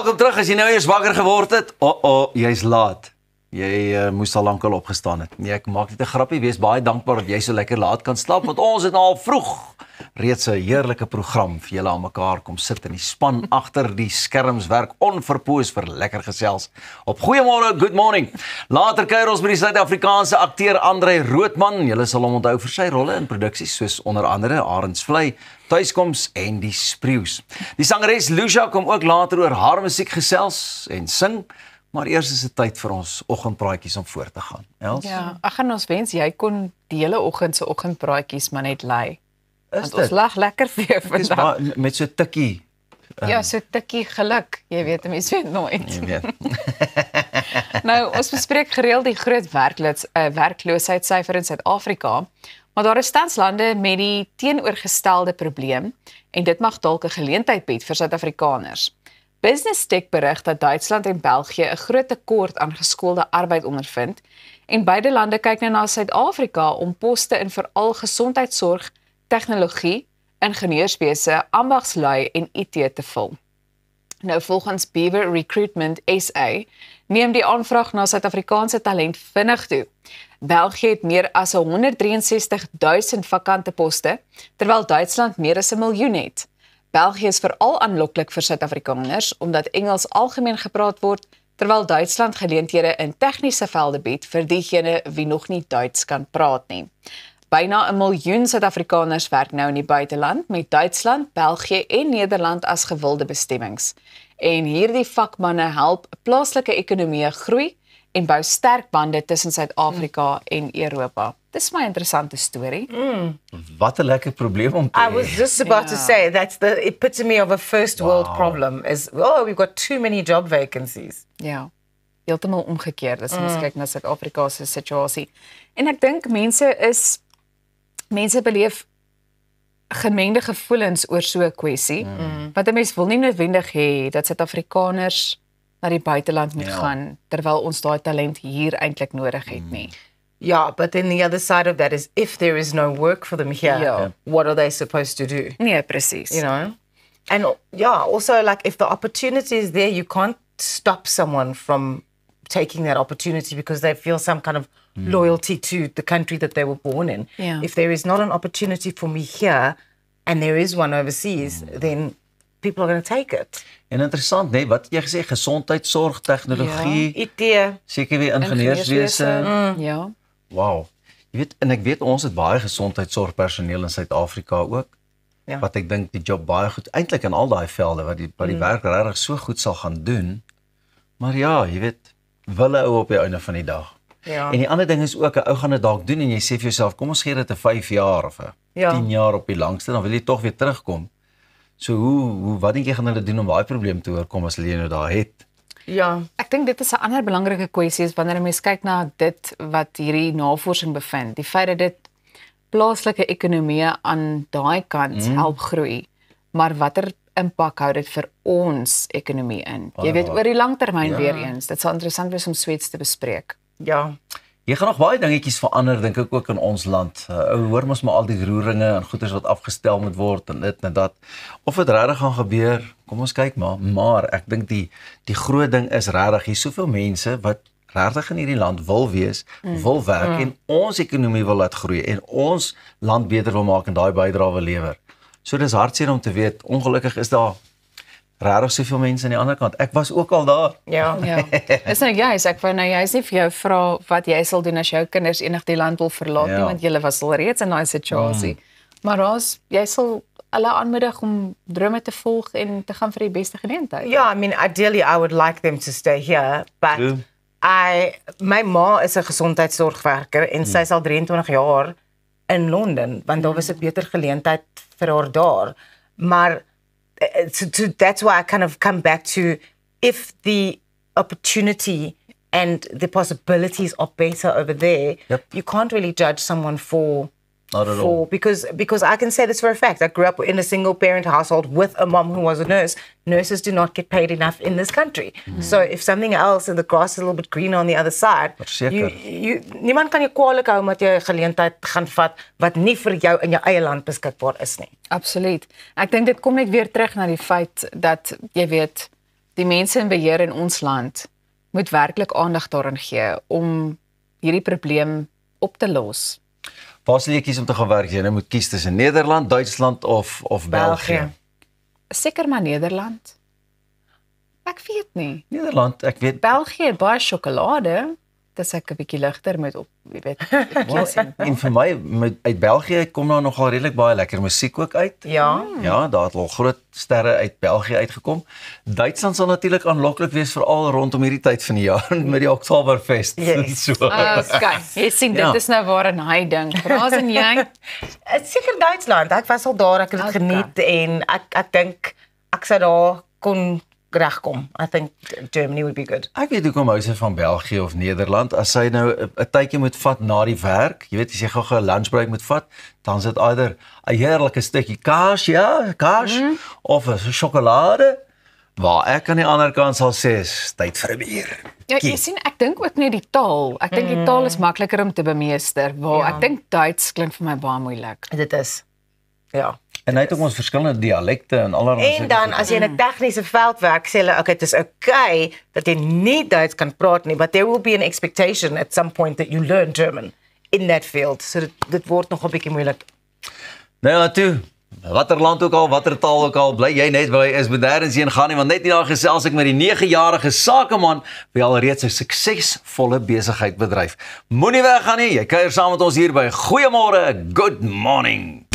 Welkom terug, as jy nou eers wakker geword het. Jy's laat. Jy moes al lank al opgestaan het. Nee, ek maak dit 'n grappie, wees baie dankbaar dat jy so lekker laat kan slaap, want ons het al vroeg reeds 'n heerlike program vir julle aan mekaar kom sit in die span agter die skerms werk onverpoos vir lekker gesels. Op goeiemôre, good morning. Later kuier ons by die Suid-Afrikaanse akteur Andre Roodman. Julle sal hom onthou vir sy rolle in produksies soos onder andere Arendsvlei, Tuiskoms en Die Spreeus. Die sangeres Lucia kom ook later oor haar musiek gesels en sing. Maar eers is dit tyd vir ons oggendpraatjies om voort te gaan. Els? Ja, ek gaan ons wens jy kon die hele oggend se oggendpraatjies maar net lei. Want dit? ons lag lekker vir jou vandag. Met so 'n tikkie. Ja, so 'n tikkie geluk. Jy weet, 'n mens weet nooit. Jy weet. Nou, ons bespreek gereeld die groot werkloosheidssyfer in Suid-Afrika, maar daar is tans lande met die teenoorgestelde probleem en dit mag dalk 'n geleentheid bied vir Suid-Afrikaners. Business Tech berig dat Duitsland en België 'n groot tekort aan geskoolde arbeid ondervind en beide lande kyk nou na Suid-Afrika om poste in veral gesondheidsorg, tegnologie, ingenieurswese, ambagslui en IT te vul. Nou volgens Beaver Recruitment SA neem die aanvraag na Suid-Afrikaanse talent vinnig toe. België het meer as 163.000 vakante poste, terwyl Duitsland meer as 1 miljoen het. België is veral aanloklik vir Suid-Afrikaners omdat Engels algemeen gepraat word, terwyl Duitsland geleenthede in tegniese velde bied vir diegene wie nog nie Duits kan praat nie. Byna 1 miljoen Suid-Afrikaners werk nou in die buiteland met Duitsland, België en Nederland as gewilde bestemmings. En hierdie vakmanne help plaaslike ekonomieë groei en bou sterk bande tussen Suid-Afrika en Europa. Dis my interessante storie. Wat 'n lekker probleem om te I was just about to say that's the epitome of a first world Wow. problem is, oh, we've got too many job vacancies. Ja, heeltemal omgekeerd as ons kyk na Suid-Afrika se situasie. En ek dink mense beleef gemengde gevoelens oor so 'n kwessie, want 'n mens wil nie noodwendig hê dat Suid-Afrikaners na die buiteland moet gaan terwyl ons daai talent hier eintlik nodig het nie. Yeah, but then the other side of that is if there is no work for them here, Yeah. what are they supposed to do? Nee, presies. You know? And yeah, also like if the opportunity is there, you can't stop someone from taking that opportunity because they feel some kind of loyalty to the country that they were born in. Yeah. If there is not an opportunity for me here and there is one overseas, then people are going to take it. En interessant, nee, wat het jy gesê, gesondheidsorg, tegnologie, IT. seker weer ingenieurswese. Ja. Wow. Jy weet, en ek weet ons het baie gesondheidsorgpersoneel in Suid-Afrika ook. Ja. Wat ek dink die job baie goed, eintlik in al daai velde wat die werk regtig so goed sal gaan doen. Maar ja, jy weet, wille ou op die einde van die dag. Ja. En die ander ding is ook 'n ou gaan dit dalk doen en jy sê vir jouself, kom ons gee dit 'n 5 jaar of 'n 10 jaar op die langste, dan wil jy tog weer terugkom. So wat dink jy gaan hulle doen om daai probleem te oorkom as hulle nou daar het? Ja. Ek dink dit is 'n ander belangrike kwessie is wanneer 'n mens kyk na dit wat hierdie navorsing bevind. Die feit dat dit plaaslike ekonomieë aan daai kant help groei, maar watter impak hou dit vir ons ekonomie in? Jy weet oor die langtermyn weer eens. Dit sal interessant wees om Sweeds te bespreek. Ja. Jy gaan nog baie dingetjies verander, dink ek ook in ons land. Ou hoor mos maar al die roeringe en goeders wat afgestel moet word en dit en dat. Of dit regtig gaan gebeur, kom ons kyk maar. Maar ek dink die groot ding is regtig, hier soveel mense wat regtig in hierdie land wil wees, wil werk en ons ekonomie wil laat groei en ons land beter wil maak en daai bydrae wil lewer. So dis hartseer om te weet, ongelukkig is daar regtig soveel mense aan die ander kant. Ek was ook al daar. Ja. Ja. Dis nou juist, ek wou nou juist nie vir jou vra wat jy sal doen as jou kinders enig die land wil verlaat nie, want julle was al reeds in daai situasie. Maar jy sal hulle aanmoedig om drome te volg en te gaan vir die beste geleentheid. Yeah, I mean, ideally I would like them to stay here, but True. my ma is 'n gesondheidsorgwerker en sy is al 23 jaar in Londen, want daar was 'n beter geleentheid vir haar daar. Maar that's why I kind of come back to if the opportunity and the possibilities are better over there, you can't really judge someone for Not at all. because I can say this for a fact. I grew up in a single parent household with a mom who was a nurse. Nurses do not get paid enough in this country. So if something else and the grass is a little bit greener on the other side, niemand kan jou kwaadlik hou omdat jy 'n geleentheid gaan vat wat nie vir jou in jou eie land beskikbaar is nie. Absoluut. Ek dink dit kom net weer terug na die feit dat jy weet die mense in beheer in ons land moet werklik aandag daaraan gee om hierdie probleem op te los. Waar sal jy kies om te gaan werk? Jy nou moet kies tussen Nederland, Duitsland of België. Seker maar Nederland. Ek weet nie. Nederland, ek weet België het baie sjokolade. Dis ek 'n bietjie ligter moet op, jy weet. en vir my uit België kom daar nogal redelik baie lekker musiek ook uit. Ja. Ja, daar het al groot sterre uit België uitgekom. Duitsland sal natuurlik aanloklik wees veral rondom hierdie tyd van die jaar met die Oktoberfest. Yes. So. Okay, jy sien dit Ja. is nou waaraan hy dink. Raas en jy? Seker Duitsland. Ek was al daar, ek het dit geniet en ek dink ek sou daar kon regkom. I think Germany would be good. Ek weet hoekom hou sy van België of Nederland. As sy nou 'n tydjie moet vat na die werk, jy weet as jy gou-gou 'n lunchbreak moet vat, dan is dit either 'n heerlike stukkie kaas, of 'n sjokolade, waar ek aan die ander kant sal sê, is tyd vir 'n bier. Ja, jy sien, ek dink ook net die taal. Ek dink die taal is makliker om te bemeester. Waar Ja. ek dink Duits klink vir my baie moeilik. Dit is. Ja. En hy het ook ons verskillende dialekte en allerlei En dan as jy in 'n tegniese veld werk, sê hulle okay, dit is okay dat jy nie Duits kan praat nie, but there will be an expectation at some point that you learn German in that field. So dit word nog 'n bietjie moeilik. Nou ja, toe. Watter land ook al, watter taal ook al, bly jy net waar jy is, moet nêrens heen gaan nie, want net hierna gesels ek met die 9-jarige sakeman wie al reeds 'n suksesvolle besigheid bedryf. Moenie weggaan nie, jy kuier saam met ons hier by Goeiemôre, Good Morning.